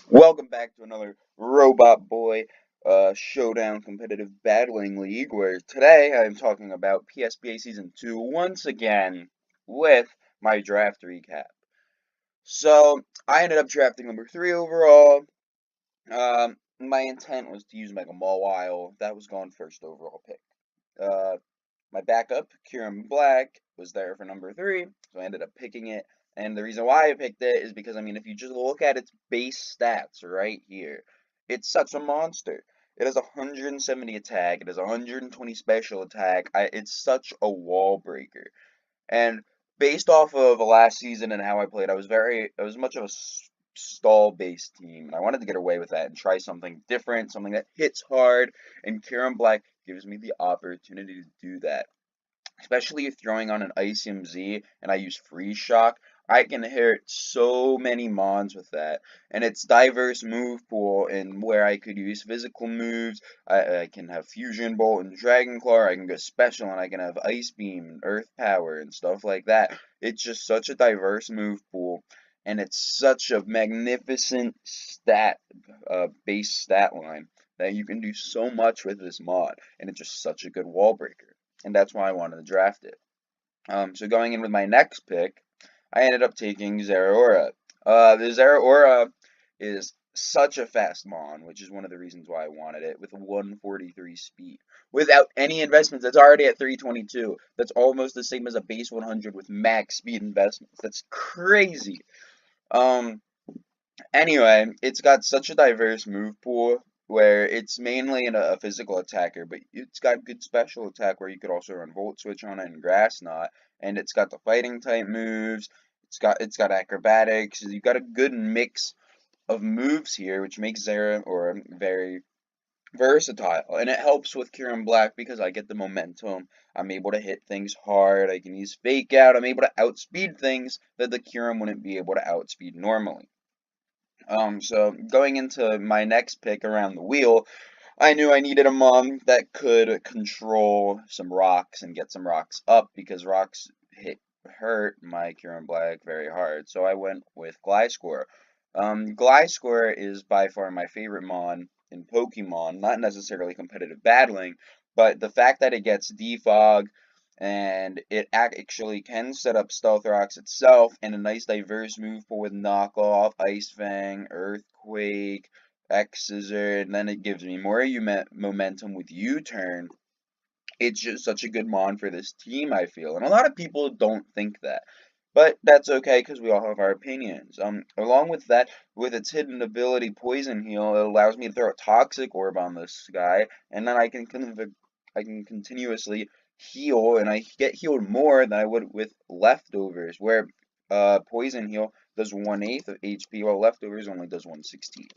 Welcome back to another Robot Boy Showdown Competitive Battling League, where today I'm talking about PSBA Season 2 once again with my draft recap. So, I ended up drafting number 3 overall. My intent was to use Mega Mawile. That was gone first overall pick. Uh, my backup, Kieran Black, was there for number 3, so I ended up picking it. And the reason why I picked it is because, if you just look at its base stats right here, it's such a monster. It has 170 attack, it has 120 special attack. It's such a wall breaker. And based off of last season and how I played, I was much of a stall-based team, and I wanted to get away with that and try something different, something that hits hard, and Kieran Black gives me the opportunity to do that. Especially if throwing on an Icium Z and I use Freeze Shock, I can hit so many mons with that. And it's diverse move pool and where I could use physical moves. I can have Fusion Bolt and Dragon Claw. I can go special and I can have Ice Beam and Earth Power and stuff like that. It's just such a diverse move pool. And it's such a magnificent base stat line that you can do so much with this mod. And it's just such a good wall breaker. And that's why I wanted to draft it. So going in with my next pick, I ended up taking Zeraora. The Zeraora is such a fast mon, which is one of the reasons why I wanted it, with 143 speed. Without any investments, that's already at 322. That's almost the same as a base 100 with max speed investments. That's crazy. Um, Anyway, it's got such a diverse move pool where it's mainly a physical attacker, but it's got good special attack where you could also run Volt Switch on it and Grass Knot, and it's got the fighting type moves. It's got acrobatics. You've got a good mix of moves here, which makes Zeraora very versatile, and it helps with Kieran Black because I get the momentum. I'm able to hit things hard. I can use Fake Out. I'm able to outspeed things that the Kieran wouldn't be able to outspeed normally. So going into my next pick around the wheel, I knew I needed a mom that could control some rocks and get some rocks up because rocks hurt my Kieran Black very hard. So I went with Gliscor. Gliscor is by far my favorite mon in Pokemon, not necessarily competitive battling, but the fact that it gets defog and it actually can set up Stealth Rocks itself and a nice diverse move pool with Knockoff, Ice Fang, Earthquake, X Scissor, and then it gives me more momentum with U-Turn. It's just such a good mon for this team, I feel, and a lot of people don't think that. But that's okay because we all have our opinions. Along with that, with its hidden ability Poison Heal, it allows me to throw a Toxic Orb on this guy, and then I can continuously heal, and I get healed more than I would with Leftovers, where Poison Heal does 1/8 of HP, while Leftovers only does 1/16.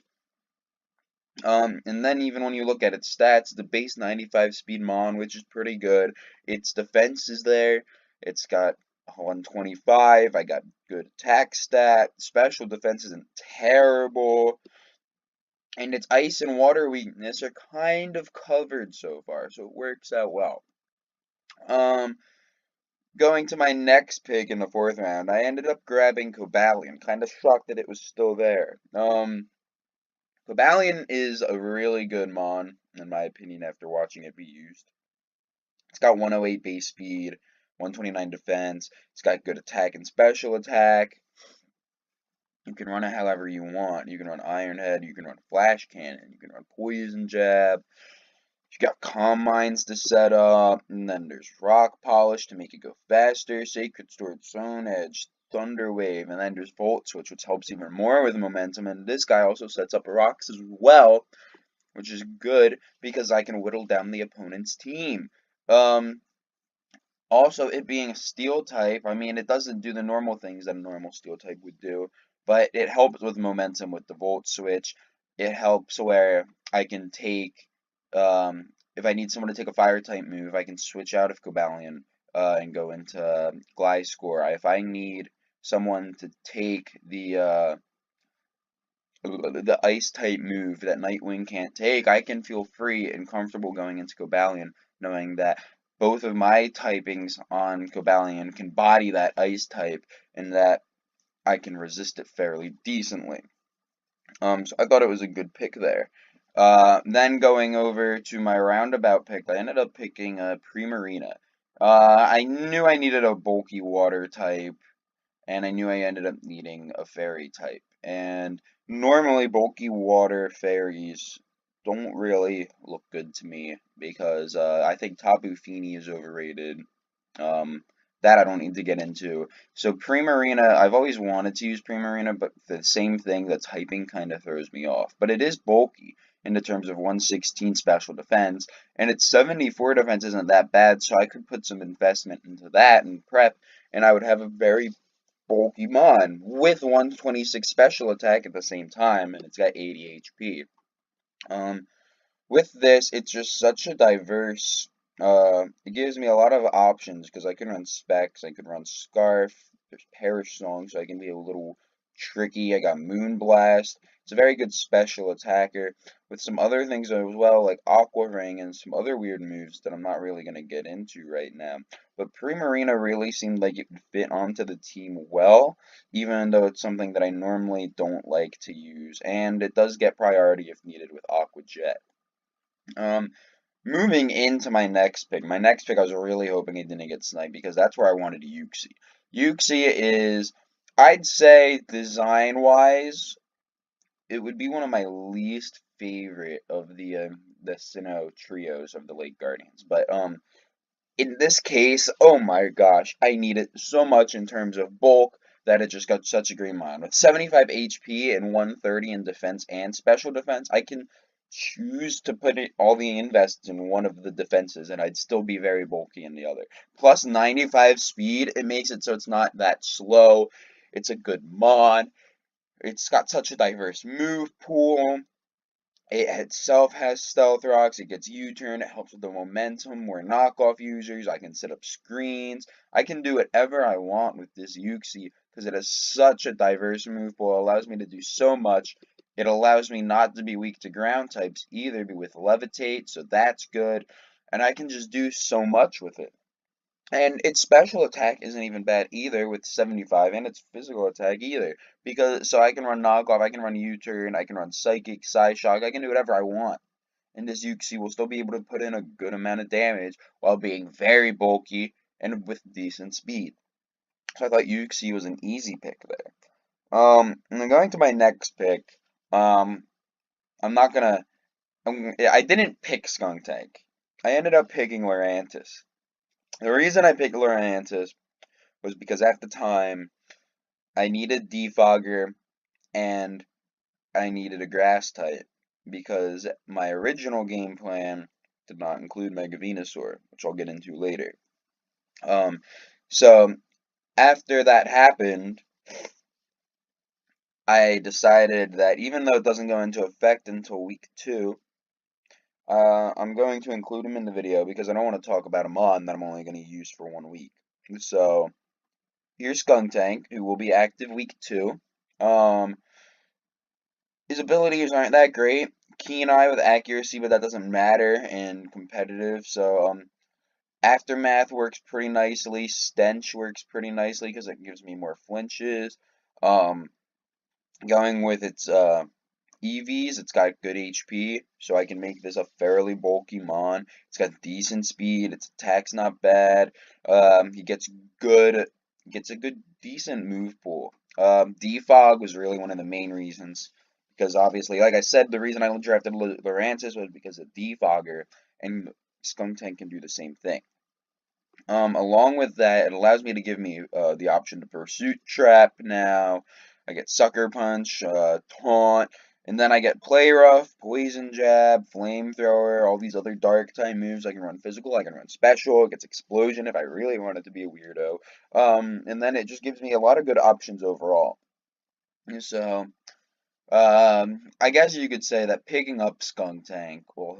And then even when you look at its stats, the base 95 speed mon, which is pretty good. Its defense is there. It's got 125. I got good attack stat. Special defense isn't terrible. And its ice and water weakness are kind of covered so far, so it works out well. Going to my next pick in the 4th round, I ended up grabbing Cobalion. Kind of shocked that it was still there. Cobalion is a really good mon, in my opinion, after watching it be used. It's got 108 base speed, 129 defense. It's got good attack and special attack. You can run it however you want. You can run Iron Head, you can run Flash Cannon, you can run Poison Jab. You got Calm Minds to set up, and then there's Rock Polish to make it go faster, Sacred Sword, Zone Edge, Thunder Wave, and then there's Volt Switch, which helps even more with momentum, and this guy also sets up rocks as well, which is good because I can whittle down the opponent's team. Also, it being a steel type, it doesn't do the normal things that a normal steel type would do, but it helps with momentum with the Volt Switch. It helps where I can take, if I need someone to take a fire type move, I can switch out of Cobalion and go into Gliscor. If I need someone to take the ice type move that Nightwing can't take, I can feel free and comfortable going into Cobalion, knowing that both of my typings on Cobalion can body that ice type and that I can resist it fairly decently. So I thought it was a good pick there. Then going over to my roundabout pick, I ended up picking a Primarina. I knew I needed a bulky water type, and I knew I ended up needing a fairy type. And normally bulky water fairies don't really look good to me because I think Tapu Fini is overrated. Um, that I don't need to get into. So Primarina, I've always wanted to use Primarina, but the same thing, the typing kind of throws me off. But it is bulky in the terms of 116 special defense, and its 74 defense isn't that bad, so I could put some investment into that and prep, and I would have a very bulky mon with 126 special attack at the same time, and it's got 80 HP. Um, with this, it's just such a diverse, it gives me a lot of options because I can run Specs, I can run Scarf, there's Perish Song, so I can be a little tricky. I got Moonblast. It's a very good special attacker with some other things as well, like Aqua Ring and some other weird moves that I'm not really going to get into right now. But Primarina really seemed like it would fit onto the team well, even though it's something that I normally don't like to use, and it does get priority if needed with Aqua Jet. Um, Moving into my next pick. My next pick, I was really hoping it didn't get sniped because that's where I wanted Yuxi. Yuxi is, I'd say, design-wise, it would be one of my least favorite of the Sinnoh trios of the Lake Guardians. But in this case, oh my gosh, I need it so much in terms of bulk that it just got such a great mod. With 75 HP and 130 in defense and special defense, I can choose to put all the invests in one of the defenses and I'd still be very bulky in the other. Plus 95 speed, it makes it so it's not that slow. It's a good mod. It's got such a diverse move pool. It itself has stealth rocks, it gets U-turn, it helps with the momentum, we're knockoff users, I can set up screens, I can do whatever I want with this Yuxi because it has such a diverse move pool, it allows me to do so much. It allows me not to be weak to ground types either, be with Levitate, so that's good, and I can just do so much with it. And its special attack isn't even bad either with 75, and its physical attack either. Because so I can run knockoff, I can run U-turn, I can run psychic, Psyshock, I can do whatever I want. And this Yuxi will still be able to put in a good amount of damage while being very bulky and with decent speed. So I thought Yuxi was an easy pick there. And then going to my next pick, um, I'm not gonna, I didn't pick Skunk Tank. I ended up picking Lurantis. The reason I picked Lurantis was because at the time I needed defogger and I needed a grass type because my original game plan did not include Mega Venusaur, which I'll get into later. Um, so after that happened, I decided that even though it doesn't go into effect until week 2, I'm going to include him in the video because I don't want to talk about a mod that I'm only going to use for 1 week. So here's Skuntank, who will be active week 2. Um, his abilities aren't that great. Keen Eye with accuracy, but that doesn't matter in competitive. So Aftermath works pretty nicely. Stench works pretty nicely because it gives me more flinches. Um, Going with its EVs, it's got good HP, so I can make this a fairly bulky mon. It's got decent speed. Its attack's not bad. He gets a good decent move pool. Defog was really one of the main reasons because obviously, like I said, the reason I drafted Lurantis was because of Defogger, and Skuntank can do the same thing. Along with that, it allows me to give me the option to Pursuit Trap now. I get Sucker Punch, Taunt, and then I get Play Rough, Poison Jab, Flamethrower, all these other Dark type moves. I can run Physical, I can run Special, it gets Explosion if I really wanted to be a weirdo. And then it just gives me a lot of good options overall. So, I guess you could say that picking up Skunk Tank will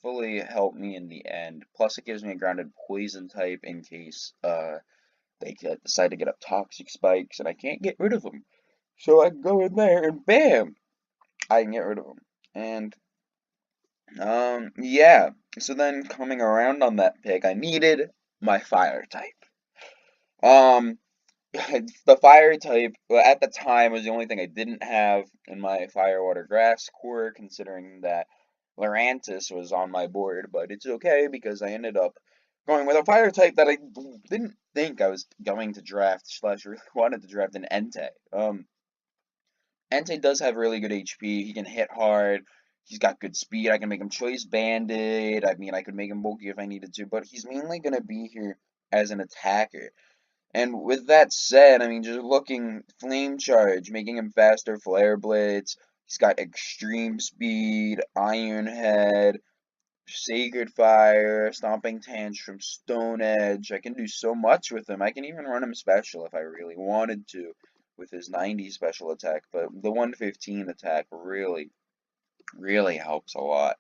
hopefully help me in the end. Plus, it gives me a grounded poison type in case they decide to get up toxic spikes and I can't get rid of them. So I can go in there and bam, I can get rid of them. And yeah. So then coming around on that pick, I needed my fire type. Um, the fire type, well, at the time, was the only thing I didn't have in my fire water grass core, considering that Lurantis was on my board, but it's okay because I ended up going with a fire type that I didn't think I was going to draft, slash really wanted to draft, an Entei. Entei does have really good HP. He can hit hard. He's got good speed. I can make him Choice Banded. I mean, I could make him bulky if I needed to, but he's mainly going to be here as an attacker. And with that said, I mean, just looking Flame Charge, making him faster, Flare Blitz. He's got extreme speed, Iron Head, Sacred Fire, Stomping Tantrum, Stone Edge. I can do so much with him. I can even run him special if I really wanted to with his 90 special attack, but the 115 attack really, really helps a lot.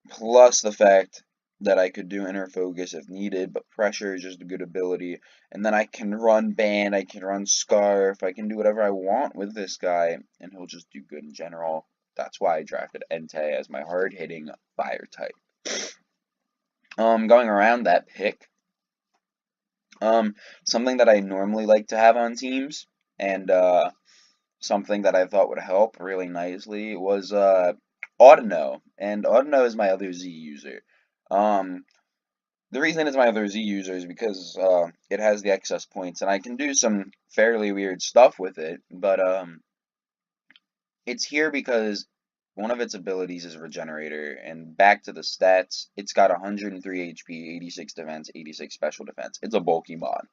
Plus the fact that I could do Inner Focus if needed, but Pressure is just a good ability. And then I can run Band, I can run Scarf, I can do whatever I want with this guy, and he'll just do good in general. That's why I drafted Entei as my hard-hitting fire type. Going around that pick, something that I normally like to have on teams, and something that I thought would help really nicely was Audino, and Audino is my other Z user. The reason it's my other Z user is because it has the excess points, and I can do some fairly weird stuff with it, but it's here because one of its abilities is Regenerator, and back to the stats, it's got 103 HP, 86 defense, 86 special defense. It's a bulky mod.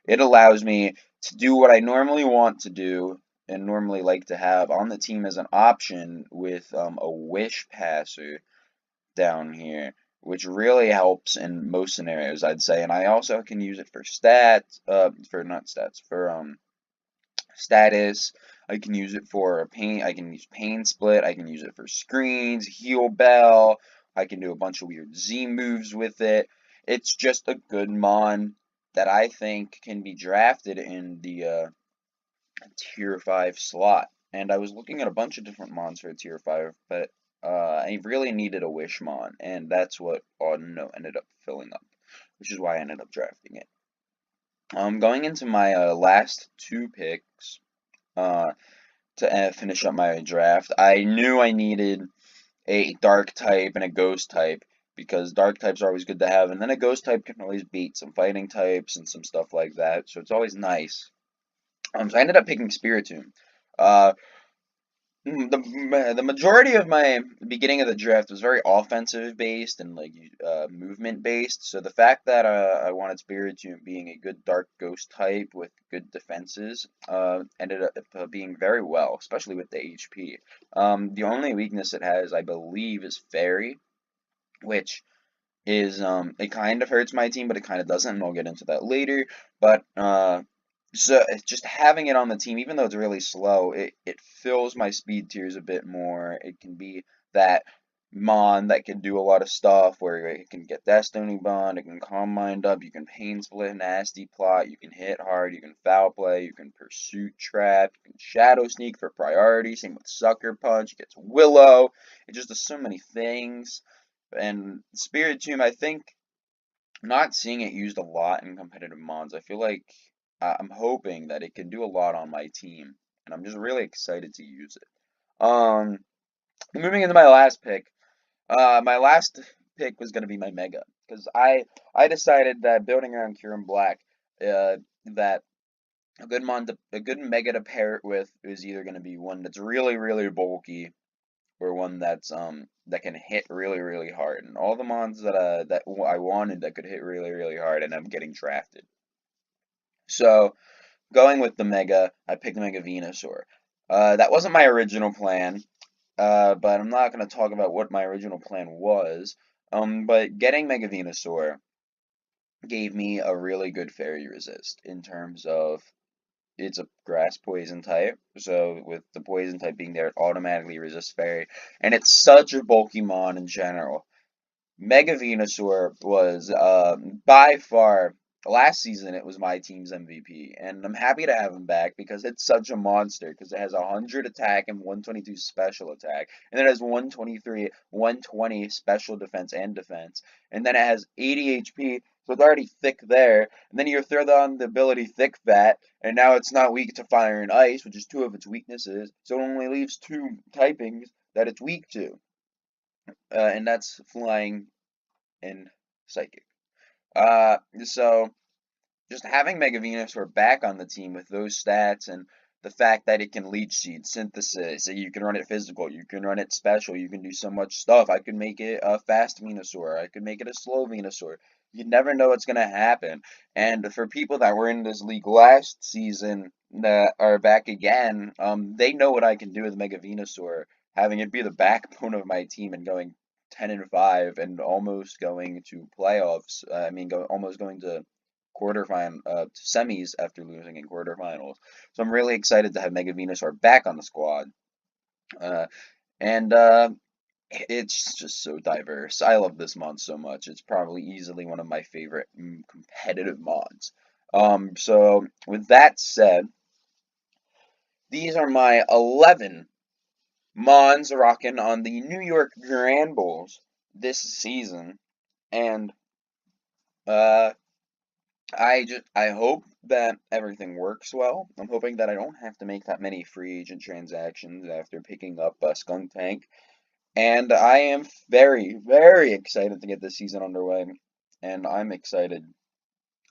It allows me to do what I normally want to do and normally like to have on the team as an option with a Wish Passer down here, which really helps in most scenarios, I'd say. And I also can use it for stats, for not stats, for status. I can use it for pain. I can use Pain Split. I can use it for screens, Heal Bell. I can do a bunch of weird Z moves with it. It's just a good mon that I think can be drafted in the tier 5 slot. And I was looking at a bunch of different mons for tier 5, but I really needed a Wish mon, and that's what Audino ended up filling up, which is why I ended up drafting it. Going into my last two picks, to finish up my draft, I knew I needed a dark type and a ghost type because dark types are always good to have, and then a ghost type can always beat some fighting types and some stuff like that, so it's always nice. So I ended up picking Spiritomb. Uh, the majority of my beginning of the draft was very offensive based and like movement based. So the fact that I wanted Spiritomb being a good dark ghost type with good defenses ended up being very well, especially with the HP. The only weakness it has, I believe, is Fairy, which is it kind of hurts my team, but it kind of doesn't, and I'll get into that later. But so just having it on the team, even though it's really slow, it fills my speed tiers a bit more. It can be that mon that can do a lot of stuff where it can get Destiny Bond, it can Calm Mind up, you can Pain Split, Nasty Plot, you can hit hard, you can foul play, you can Pursuit Trap, you can Shadow Sneak for priority, same with Sucker Punch, it gets Willow, it just does so many things. And Spiritomb, I think, not seeing it used a lot in competitive mods. I feel like I'm hoping that it can do a lot on my team, and I'm just really excited to use it. Moving into my last pick was gonna be my Mega, because I decided that building around Kieran Black, that a good Mega to pair it with is either gonna be one that's really bulky or one that's that can hit really hard. And all the mons that I wanted that could hit really hard and I'm getting drafted. So going with the Mega, I picked Mega Venusaur. That wasn't my original plan, but I'm not going to talk about what my original plan was. But getting Mega Venusaur gave me a really good fairy resist in terms of it's a grass poison type, so with the poison type being there, it automatically resists fairy, and it's such a bulky mon in general. Mega Venusaur was by far last season it was my team's MVP, and I'm happy to have him back because it's such a monster. Because it has 100 attack and 122 special attack, and then it has 123, 120 special defense and defense, and then it has 80 HP, So it's already thick there, and then you throw on the ability Thick Fat, and now it's not weak to fire and ice, which is two of its weaknesses, so it only leaves two typings that it's weak to, and that's Flying and Psychic. So just having Mega Venusaur back on the team with those stats and the fact that it can leech seed, synthesis, you can run it physical, you can run it special, you can do so much stuff. I could make it a fast Venusaur, I could make it a slow Venusaur. You never know what's going to happen. And for people that were in this league last season that are back again, they know what I can do with Mega Venusaur, having it be the backbone of my team and going 10-5 and almost going to playoffs. Almost going to semis after losing in quarterfinals. So I'm really excited to have Mega Venusaur back on the squad. Uh, and it's just so diverse. I love this mod so much. It's probably easily one of my favorite competitive mods. So with that said, these are my 11 mons rocking on the New York Granbulls this season. And uh I hope that everything works well. I'm hoping that I don't have to make that many free agent transactions after picking up Skunk Tank. And I am very, very excited to get this season underway. And I'm excited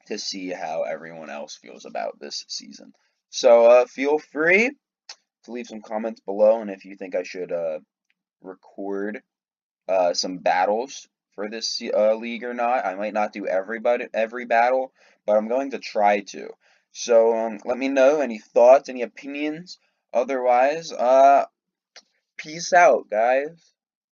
to see how everyone else feels about this season. So feel free to leave some comments below, and if you think I should record some battles for this league or not. I might not do every battle, but I'm going to try to. So let me know any thoughts, any opinions. Otherwise, peace out, guys.